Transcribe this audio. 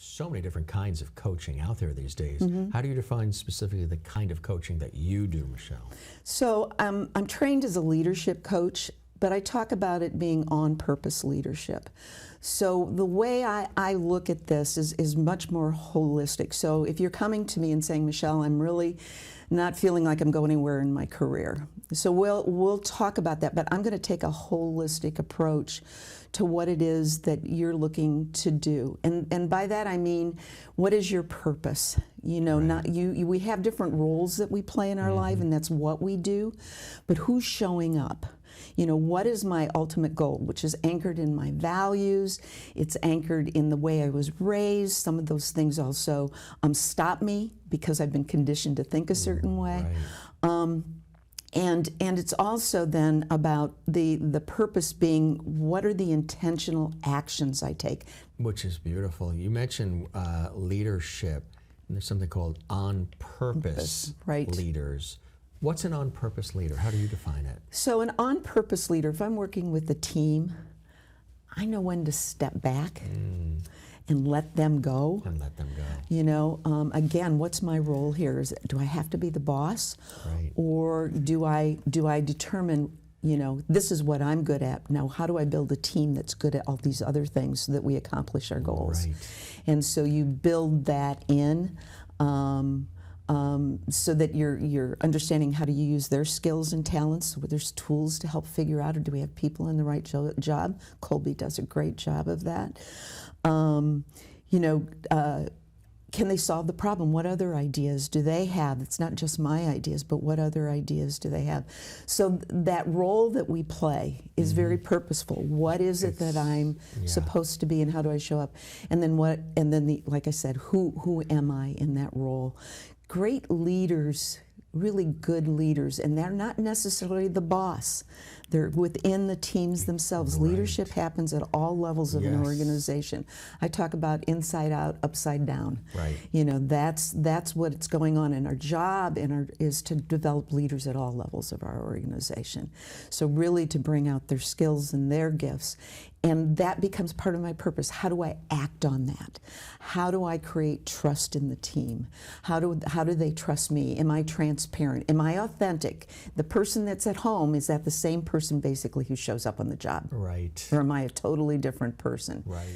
So many different kinds of coaching out there these days. Mm-hmm. How do you define specifically the kind of coaching that you do, Michelle? So I'm trained as a leadership coach, but I talk about it being on-purpose leadership. So the way I look at this is much more holistic. So if you're coming to me and saying, Michelle, I'm really not feeling like I'm going anywhere in my career. So we'll talk about that, but I'm going to take a holistic approach to what it is that you're looking to do. And by that I mean, what is your purpose? You know, Right. we have different roles that we play in our life, and that's what we do, but who's showing up? You know, what is my ultimate goal, which is anchored in my values, it's anchored in the way I was raised. Some of those things also stop me because I've been conditioned to think a certain way. Right. And it's also then about the purpose being, what are the intentional actions I take? Which is beautiful. You mentioned leadership, and there's something called on-purpose Right. leaders. What's an on-purpose leader? How do you define it? So an on-purpose leader, if I'm working with a team, I know when to step back and let them go. And let them go. You know, again, what's my role here? Do I have to be the boss? Right. Or do I determine, you know, this is what I'm good at. Now, how do I build a team that's good at all these other things so that we accomplish our goals? Right. And so you build that in so that you're understanding how to use their skills and talents. So there's tools to help figure out, or do we have people in the right job? Colby does a great job of that. You know, can they solve the problem? What other ideas do they have? It's not just my ideas, but what other ideas do they have? So that role that we play is very purposeful. What is it that I'm supposed to be, and how do I show up? And then what? And then like I said, who am I in that role? Great leaders, really good leaders, and they're not necessarily the boss. They're within the teams themselves. Right. Leadership happens at all levels of an organization. I talk about inside out, upside down. Right. You know, that's what's going on, and our job is to develop leaders at all levels of our organization. So really to bring out their skills and their gifts. And that becomes part of my purpose. How do I act on that? How do I create trust in the team? How do they trust me? Am I transparent? Am I authentic? The person that's at home, is that the same person basically who shows up on the job? Right. Or am I a totally different person? Right.